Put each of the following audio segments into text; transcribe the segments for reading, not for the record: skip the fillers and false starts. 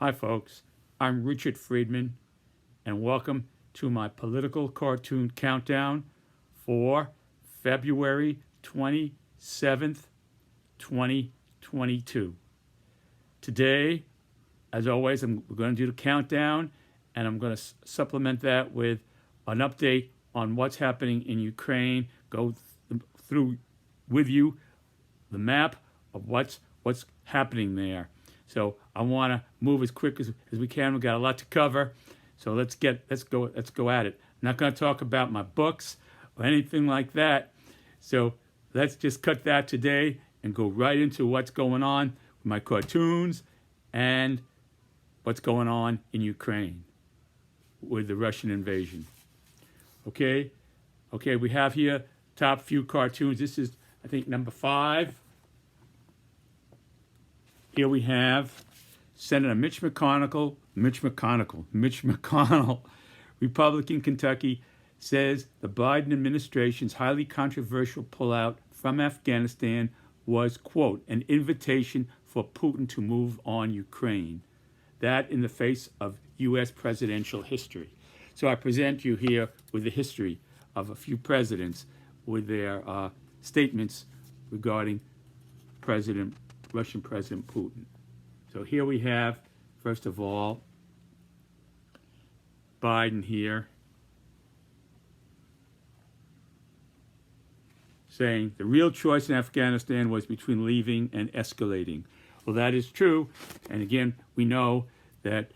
Hi folks, I'm Richard Friedman and welcome to my political cartoon countdown for February 27th, 2022. Today, as always, we're going to do the countdown and I'm going to supplement that with an update on what's happening in Ukraine, go through with you the map of what's happening there. So I want to move as quick as we can. We've got a lot to cover, so let's go at it. I'm not going to talk about my books or anything like that. So let's just cut that today and go right into what's going on with my cartoons and what's going on in Ukraine with the Russian invasion. Okay, we have here top few cartoons. This is, I think, number 5. Here we have Senator Mitch McConnell, Republican Kentucky, says the Biden administration's highly controversial pullout from Afghanistan was, quote, an invitation for Putin to move on Ukraine. That in the face of U.S. presidential history. So I present you here with the history of a few presidents with their statements regarding Russian President Putin. So here we have, first of all, Biden here saying the real choice in Afghanistan was between leaving and escalating. Well, that is true. And again, we know that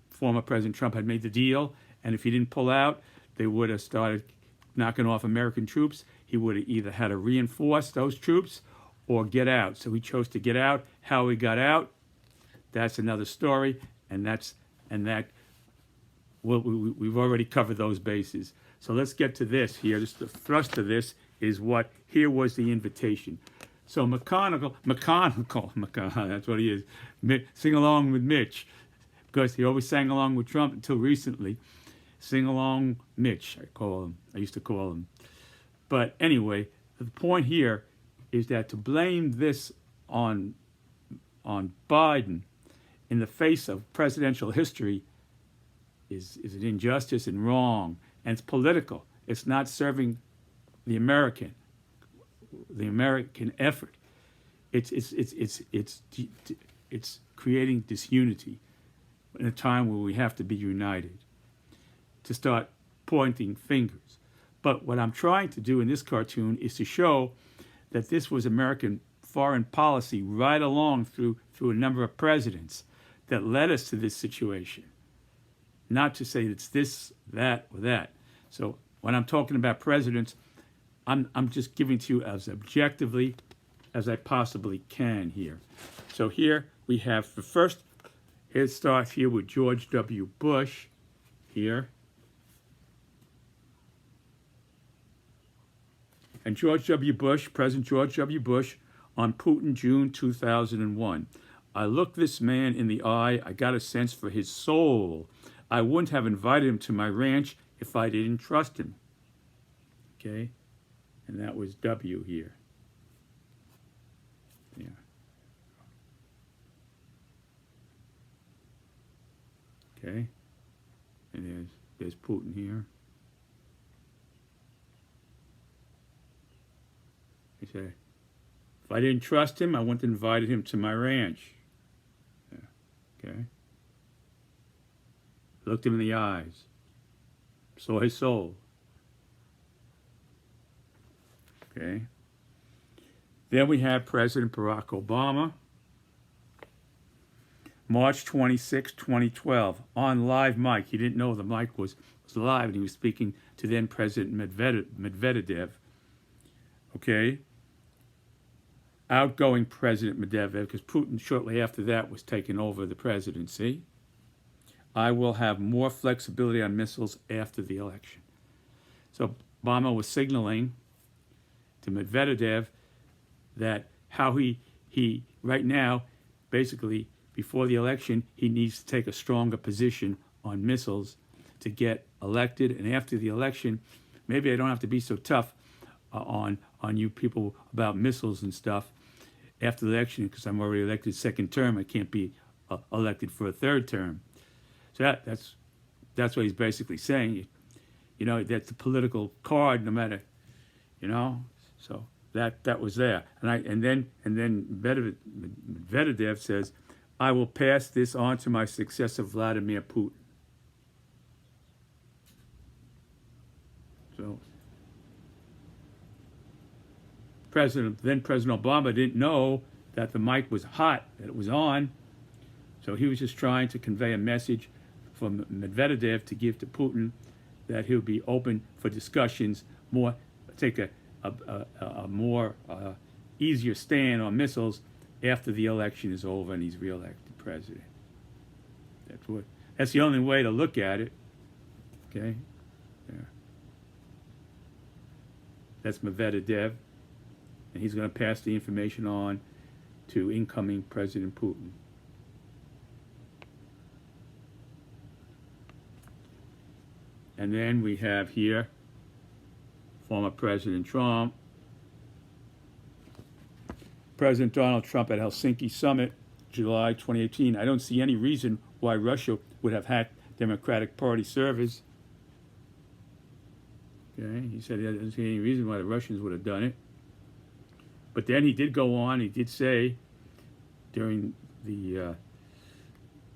former President Trump had made the deal, and if he didn't pull out, they would have started knocking off American troops. He would have either had to reinforce those troops or get out. So he chose to get out. How he got out, that's another story, we've already covered those bases. So let's get to this here. Just the thrust of this is what here was the invitation. So McConnell, that's what he is. Sing along with Mitch, because he always sang along with Trump until recently. Sing along Mitch, I used to call him. But anyway, the point here is that to blame this on Biden in the face of presidential history is an injustice and wrong, and it's political. It's not serving the American effort. It's creating disunity in a time where we have to be united, to start pointing fingers. But what I'm trying to do in this cartoon is to show that this was American foreign policy right along through a number of presidents that led us to this situation. Not to say it's this, that, or that. So when I'm talking about presidents, I'm just giving to you as objectively as I possibly can here. So here we have the first, it starts here with George W. Bush here. And George W. Bush, President George W. Bush, on Putin, June 2001. I looked this man in the eye. I got a sense for his soul. I wouldn't have invited him to my ranch if I didn't trust him. Okay? And that was W here. Yeah. Okay? And there's Putin here. He said, if I didn't trust him, I wouldn't have invited him to my ranch. Yeah. Okay? Looked him in the eyes. Saw his soul. Okay? Then we have President Barack Obama. March 26, 2012, on live mic. He didn't know the mic was live, and he was speaking to then President Medvedev. Okay? Outgoing President Medvedev, because Putin shortly after that was taking over the presidency. I will have more flexibility on missiles after the election. So Obama was signaling to Medvedev that how he right now, basically before the election, he needs to take a stronger position on missiles to get elected. And after the election, maybe I don't have to be so tough on you people about missiles and stuff after the election, because I'm already elected second term. I can't be elected for a third term. So that's what he's basically saying. You know, that's the political card, no matter, you know. So that was there, and then Medvedev says, "I will pass this on to my successor, Vladimir Putin." So President Obama didn't know that the mic was hot, that it was on, so he was just trying to convey a message from Medvedev to give to Putin that he'll be open for discussions, take a more easier stand on missiles after the election is over and he's reelected president. That's the only way to look at it. Okay, there. That's Medvedev, and he's going to pass the information on to incoming President Putin. And then we have here former President Trump. President Donald Trump at Helsinki Summit, July 2018. I don't see any reason why Russia would have hacked Democratic Party servers. Okay, he said he doesn't see any reason why the Russians would have done it. But then he did go on, he did say during the,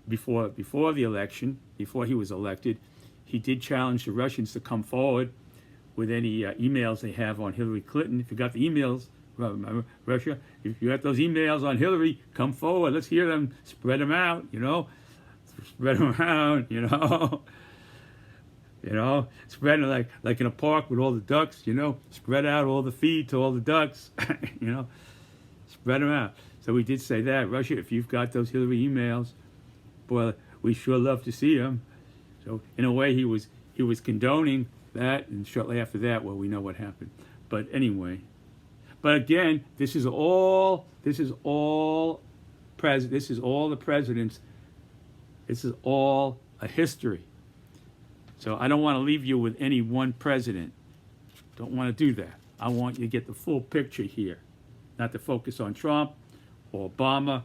before the election, before he was elected, he did challenge the Russians to come forward with any emails they have on Hillary Clinton. If you got the emails, Russia, if you got those emails on Hillary, come forward. Let's hear them. Spread them out, you know. Spread them around, you know. You know, spread like in a park with all the ducks, you know. Spread out all the feed to all the ducks, you know. Spread them out. So we did say that. Russia, if you've got those Hillary emails, boy, we sure love to see them. So in a way, he was condoning that, and shortly after that, well, we know what happened. But anyway, but again, this is all the presidents. This is all a history. So I don't want to leave you with any one president. Don't want to do that. I want you to get the full picture here, not to focus on Trump or Obama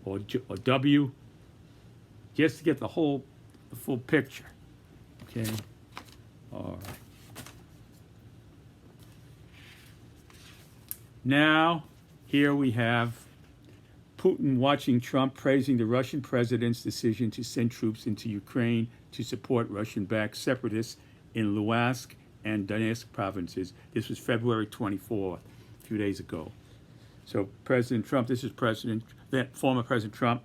or W. Just to get the full picture. Okay. All right. Now, here we have Putin watching Trump praising the Russian president's decision to send troops into Ukraine to support Russian-backed separatists in Luhansk and Donetsk provinces. This was February 24th, a few days ago. So President Trump, this is former President Trump.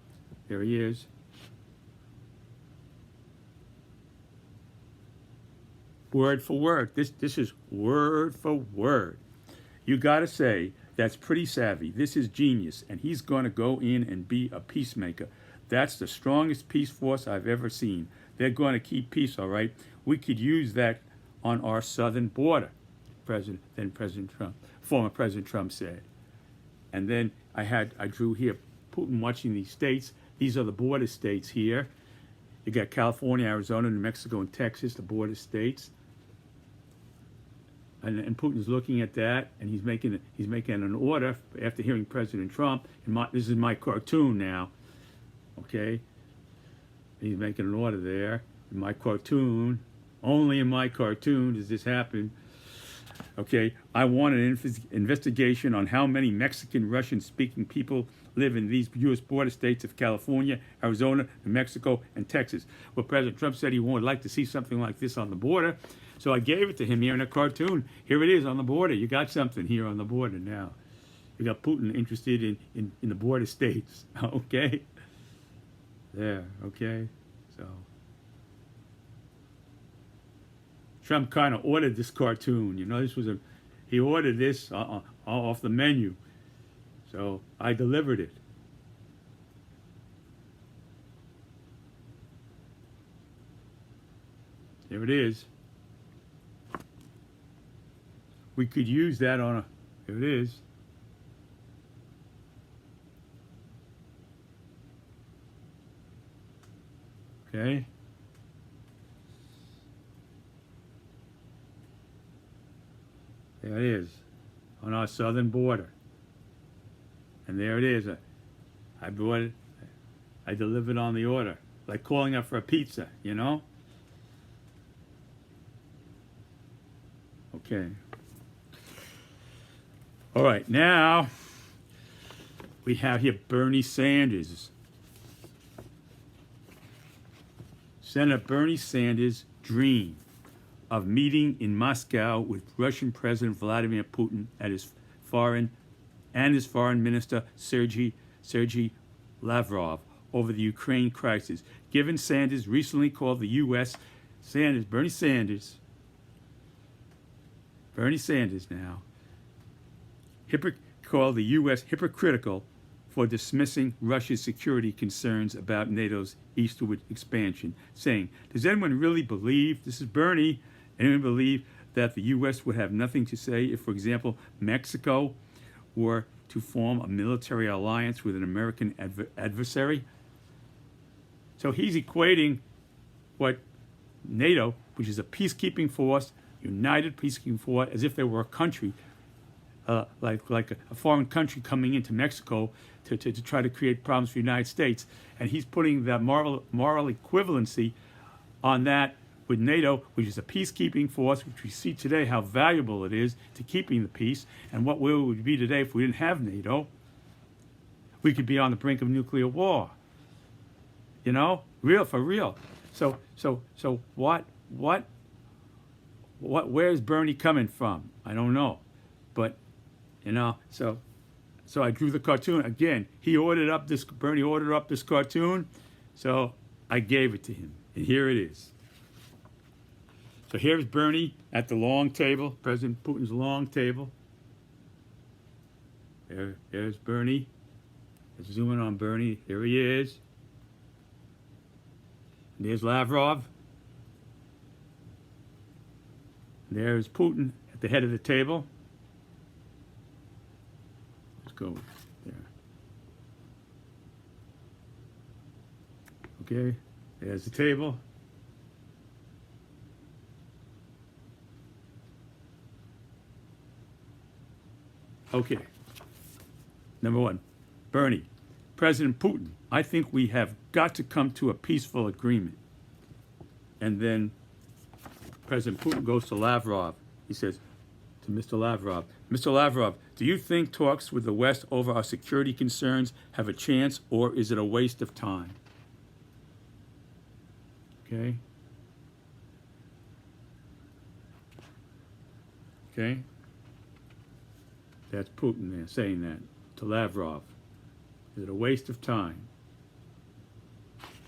There he is. Word for word. This is word for word. You got to say, that's pretty savvy. This is genius. And he's going to go in and be a peacemaker. That's the strongest peace force I've ever seen. They're going to keep peace, all right? We could use that on our southern border, former President Trump said. And then I drew here Putin watching these states. These are the border states here. You got California, Arizona, New Mexico, and Texas, the border states. And Putin's looking at that, and he's making an order after hearing President Trump. This is my cartoon now, okay? He's making an order there in my cartoon. Only in my cartoon does this happen. Okay, I want an investigation on how many Mexican Russian-speaking people live in these U.S. border states of California, Arizona, New Mexico, and Texas. Well, President Trump said he would like to see something like this on the border. So I gave it to him here in a cartoon. Here it is on the border. You got something here on the border now. You got Putin interested in the border states. Okay? There, okay? So Trump kind of ordered this cartoon. You know, he ordered this off the menu. So I delivered it. There it is. We could use that here it is. Okay. There it is, on our southern border. And there it is. I brought it. I delivered on the order. Like calling up for a pizza, you know? Okay. All right, now we have here Bernie Sanders. Senator Bernie Sanders' dream of meeting in Moscow with Russian President Vladimir Putin at his foreign minister Sergei Lavrov over the Ukraine crisis. Given Sanders recently called the U.S. Bernie Sanders now, called the U.S. hypocritical for dismissing Russia's security concerns about NATO's eastward expansion, saying, does anyone really believe, this is Bernie, anyone believe that the U.S. would have nothing to say if, for example, Mexico were to form a military alliance with an American adversary? So he's equating what NATO, which is a peacekeeping force, united peacekeeping force, as if they were a country, like a foreign country coming into Mexico to try to create problems for the United States. And he's putting that moral equivalency on that with NATO, which is a peacekeeping force, which we see today how valuable it is to keeping the peace, and what we would be today if we didn't have NATO. We could be on the brink of nuclear war. You know, for real. So where's Bernie coming from? I don't know, but you know, so I drew the cartoon again. Bernie ordered up this cartoon, so I gave it to him, and here it is. So here's Bernie at the long table, President Putin's long table. There's Bernie. Let's zoom in on Bernie. Here he is. And there's Lavrov. And there's Putin at the head of the table. Let's go there. Okay, there's the table. Okay. Number one, Bernie, President Putin, I think we have got to come to a peaceful agreement. And then President Putin goes to Lavrov. He says to Mr. Lavrov, Mr. Lavrov, do you think talks with the West over our security concerns have a chance, or is it a waste of time? Okay. Okay. That's Putin there saying that to Lavrov. Is it a waste of time?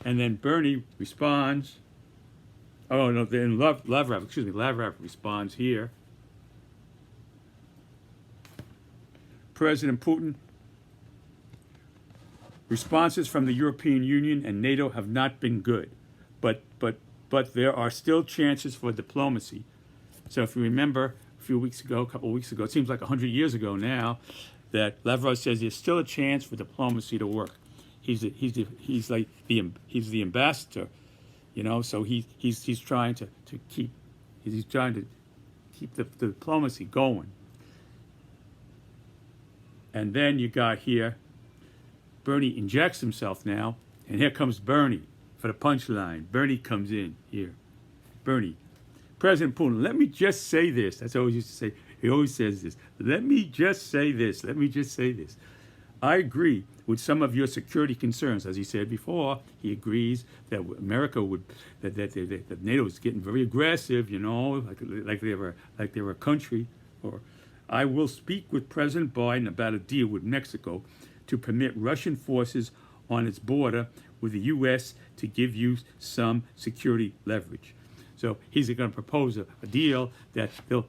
And then Bernie responds. Oh no, then Lavrov responds here. President Putin, responses from the European Union and NATO have not been good, but there are still chances for diplomacy. So if you remember, a couple of weeks ago, it seems like 100 years ago now, that Lavrov says there's still a chance for diplomacy to work. He's the ambassador, you know. So he's trying to keep the diplomacy going. And then you got here, Bernie injects himself now, and here comes Bernie for the punchline. Bernie comes in here. Bernie, President Putin, let me just say this. That's what I always used to say. He always says this. Let me just say this. Let me just say this. I agree with some of your security concerns. As he said before, he agrees that America that NATO is getting very aggressive, you know, like they were a country. Or I will speak with President Biden about a deal with Mexico to permit Russian forces on its border with the U.S. to give you some security leverage. So he's going to propose a deal that he'll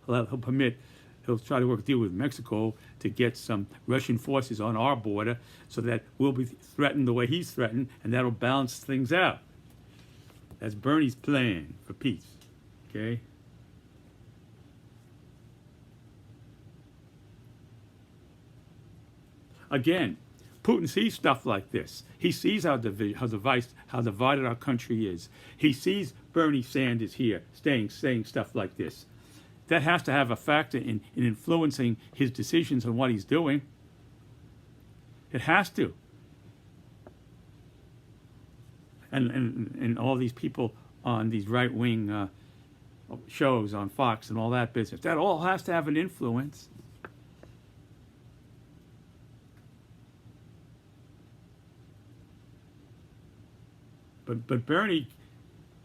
try to work a deal with Mexico to get some Russian forces on our border so that we'll be threatened the way he's threatened, and that'll balance things out. That's Bernie's plan for peace, okay? Again, Putin sees stuff like this. He sees how divided our country is. He sees Bernie Sanders here saying stuff like this. That has to have a factor in influencing his decisions on what he's doing. It has to. and all these people on these right-wing shows on Fox and all that business. That all has to have an influence. But Bernie,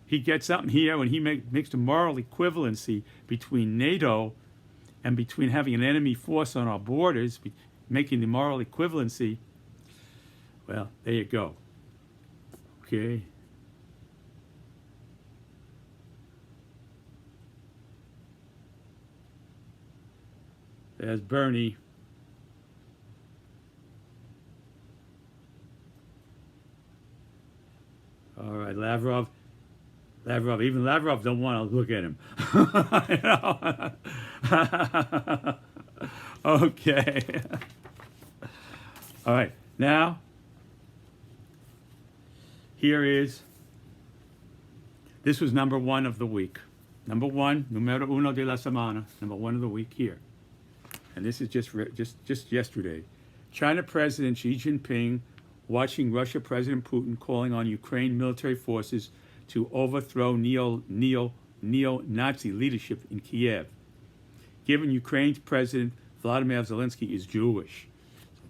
he gets something here when he makes the moral equivalency between NATO and between having an enemy force on our borders, making the moral equivalency. Well, there you go. Okay. There's Bernie. All right, Lavrov. Even Lavrov don't want to look at him. Okay. All right, now, this was number one of the week. Number one, numero uno de la semana, number one of the week here. And this is just yesterday. China President Xi Jinping watching Russia President Putin calling on Ukraine military forces to overthrow neo-Nazi leadership in Kiev. Given Ukraine's President Vladimir Zelensky is Jewish.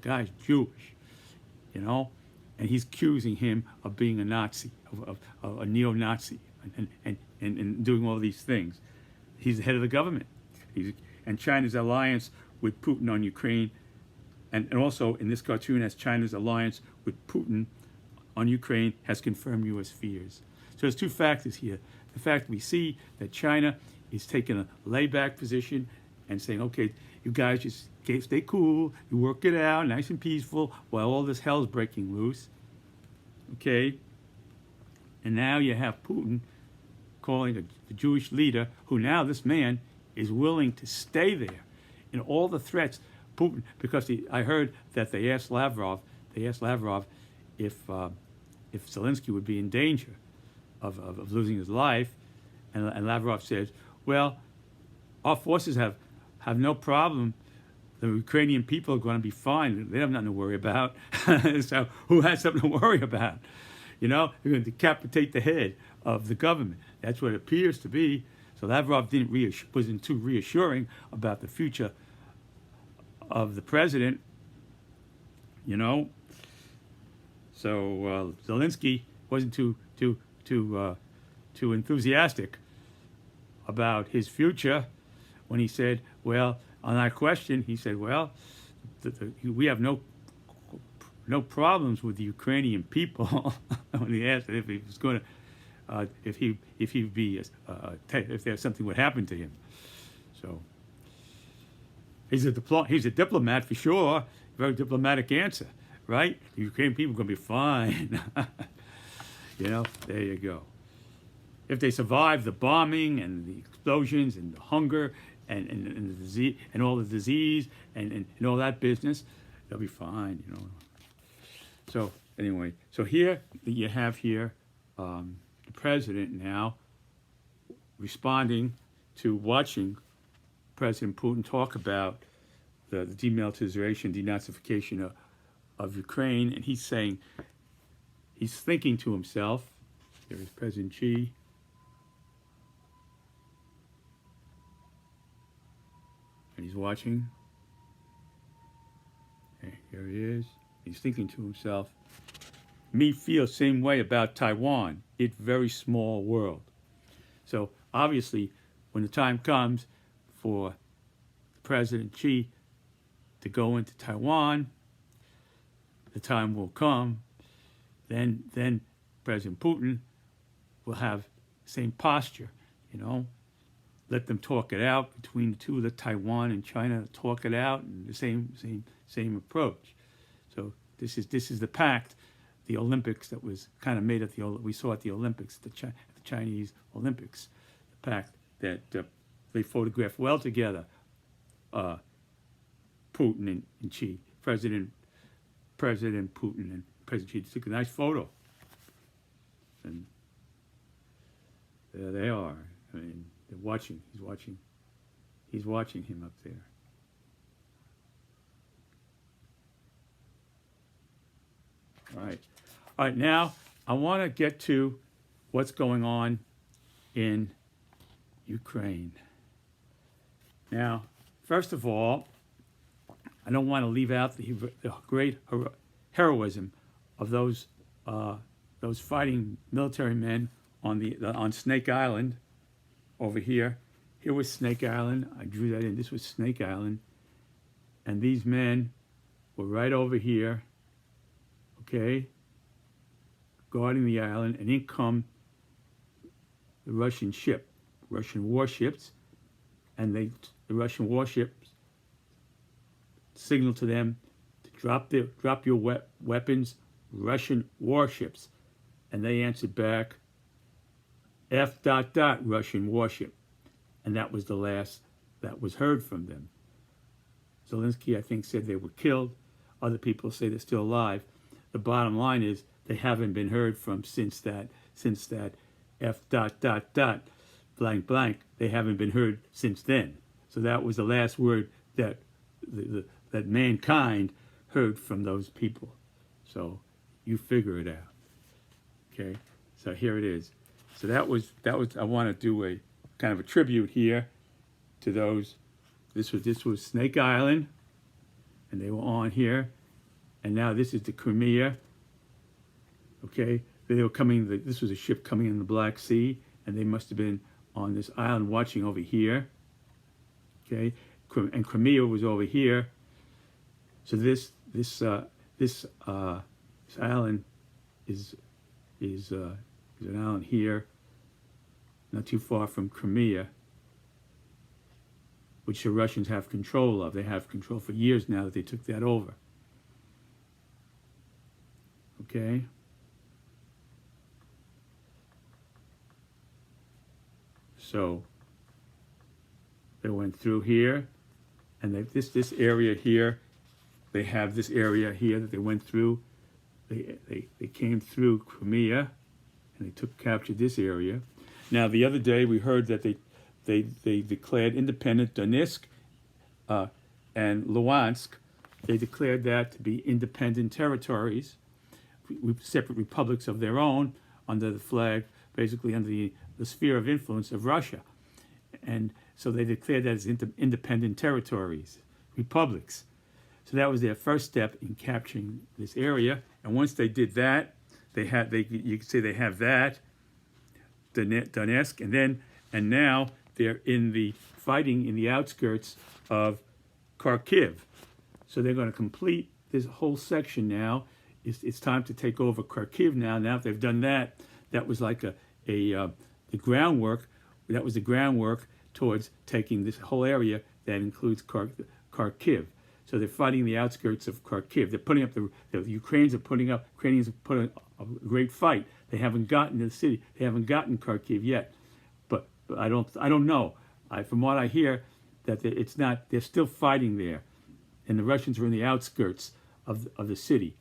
The guy's Jewish, and he's accusing him of being a Nazi, of a neo-Nazi, and doing all these things. He's the head of the government. And China's alliance with Putin on Ukraine, and also in this cartoon as China's alliance with Putin on Ukraine has confirmed U.S. fears. So there's two factors here. The fact we see that China is taking a layback position and saying, okay, you guys just stay cool, you work it out, nice and peaceful, while all this hell's breaking loose. Okay? And now you have Putin calling the Jewish leader, who now this man is willing to stay there in all the threats. Putin, because I heard that they asked Lavrov if Zelensky would be in danger of losing his life, and Lavrov says, well, our forces have no problem. The Ukrainian people are going to be fine. They have nothing to worry about. So who has something to worry about? They're going to decapitate the head of the government. That's what it appears to be. So Lavrov wasn't too reassuring about the future of the president, So Zelensky wasn't too enthusiastic about his future when he said, well, on that question, he said, well, we have no problems with the Ukrainian people. When he asked if he was going to, if there's something would happen to him. So he's a diplomat for sure. Very diplomatic answer, right? The Ukrainian people are going to be fine. There you go. If they survive the bombing and the explosions and the hunger and the disease and all the disease and all that business, they'll be fine. So anyway, so here you have the president now responding to watching President Putin talk about the demilitarization, denazification of Ukraine, and he's thinking to himself, there is President Xi, and he's watching, and here he is, he's thinking to himself, me feel same way about Taiwan, it very small world. So obviously, when the time comes for President Xi to go into Taiwan, the time will come, then President Putin will have the same posture, let them talk it out between the two, let Taiwan and China talk it out, and the same approach. So this is the pact, the Olympics that was kind of made at we saw at the Olympics, the Chinese Olympics, the pact that they photographed well together, Putin and Xi, President Putin and President Xi took a nice photo, and there they are. I mean, they're watching. He's watching him up there. All right. Now I want to get to what's going on in Ukraine. Now, first of all, I don't want to leave out the great heroism of those fighting military men on Snake Island over here. Here was Snake Island. I drew that in. This was Snake Island. And these men were right over here, okay, guarding the island. And in come the Russian warships, and the Russian warships signaled to them to drop your weapons, Russian warships. And they answered back, F. Russian warship. And that was the last that was heard from them. Zelensky, I think, said they were killed. Other people say they're still alive. The bottom line is they haven't been heard from since that F. blank blank. They haven't been heard since then. So that was the last word that that mankind heard from those people. So you figure it out. Okay. So here it is. So that was I want to do a kind of a tribute here to those. This was Snake Island, and they were on here, and now this is the Crimea. Okay, they were coming. This was a ship coming in the Black Sea, and they must have been on this island watching over here. Okay, and Crimea was over here. So this island is an island here, not too far from Crimea, which the Russians have control of. They have control for years now that they took that over. Okay? So they went through here, and this area here, they have this area here that they went through. They came through Crimea, and they captured this area. Now, the other day we heard that they declared independent Donetsk and Luhansk. They declared that to be independent territories, separate republics of their own, under the flag, basically under the sphere of influence of Russia. And so they declared that as independent territories, republics. So that was their first step in capturing this area. And once they did that, you could say they have that, Donetsk, and now they're fighting in the outskirts of Kharkiv. So they're going to complete this whole section now. It's time to take over Kharkiv now. Now that they've done that, that was like the groundwork. That was the groundwork towards taking this whole area that includes Kharkiv. So they're fighting the outskirts of Kharkiv. They're putting up the Ukrainians are putting up a great fight. They haven't gotten to the city. They haven't gotten Kharkiv yet. But I don't know. From what I hear, that it's not. They're still fighting there, and the Russians are in the outskirts of the city,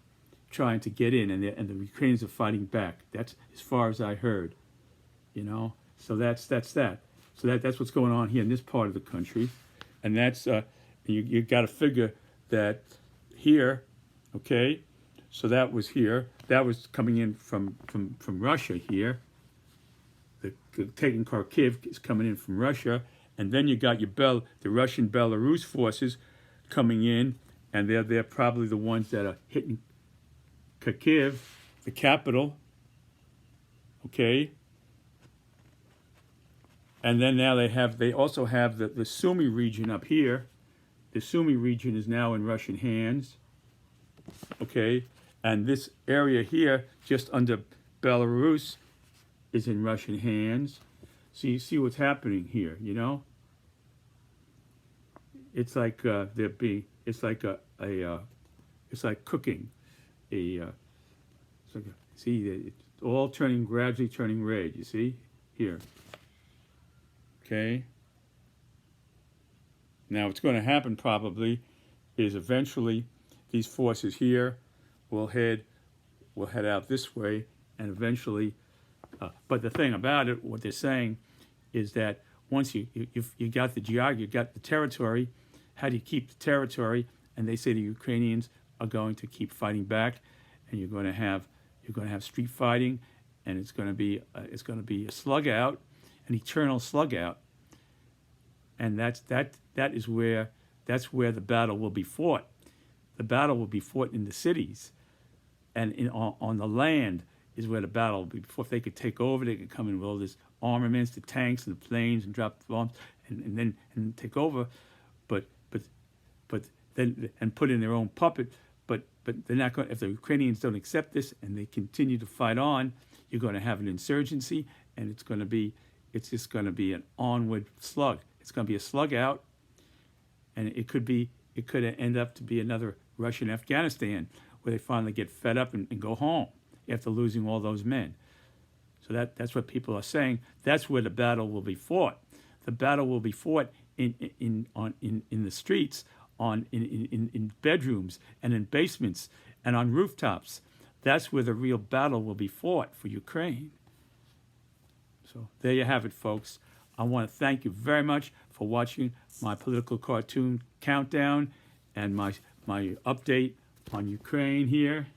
trying to get in, and the Ukrainians are fighting back. That's as far as I heard. So that's that. So that's what's going on here in this part of the country, and that's you got to figure that here, okay. So that was here. That was coming in from Russia here. Taking Kharkiv is coming in from Russia, and then you got the Russian Belarus forces coming in, and they're probably the ones that are hitting Kharkiv, the capital. Okay. And then now they also have the Sumy region up here. The Sumy region is now in Russian hands. Okay. And this area here, just under Belarus, is in Russian hands. So you see what's happening here, It's like it's like cooking. See, it's all gradually turning red. You see here. Okay. Now, what's going to happen probably is eventually these forces here will head out this way, and eventually. But the thing about it, what they're saying, is that once you got the geography, you got the territory. How do you keep the territory? And they say the Ukrainians are going to keep fighting back, and you're going to You're going to have street fighting, and it's going to be a slug out, an eternal slug out, and that's where the battle will be fought. The battle will be fought in the cities, and on the land is where the battle will be. Before, if they could take over, they could come in with all this armaments, the tanks and the planes, and drop the bombs, and take over, but then and put in their own puppet. But they're not going. If the Ukrainians don't accept this and they continue to fight on, you're going to have an insurgency, and it's just going to be an onward slug. It's going to be a slug out, and it could end up to be another Russian Afghanistan, where they finally get fed up and go home after losing all those men. So that's what people are saying. That's where the battle will be fought. The battle will be fought in the streets, in bedrooms and in basements and on rooftops. That's where the real battle will be fought for Ukraine. So there you have it, folks. I want to thank you very much for watching my political cartoon countdown and my update on Ukraine here.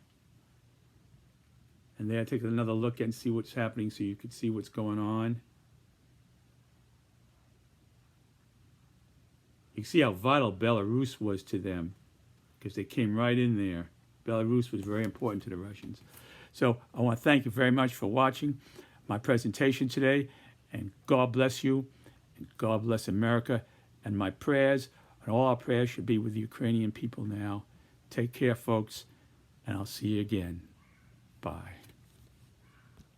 And there, take another look and see what's happening so you can see what's going on. You can see how vital Belarus was to them, because they came right in there. Belarus was very important to the Russians. So I want to thank you very much for watching my presentation today, and God bless you, and God bless America, and my prayers, and all our prayers should be with the Ukrainian people now. Take care, folks, and I'll see you again. Bye.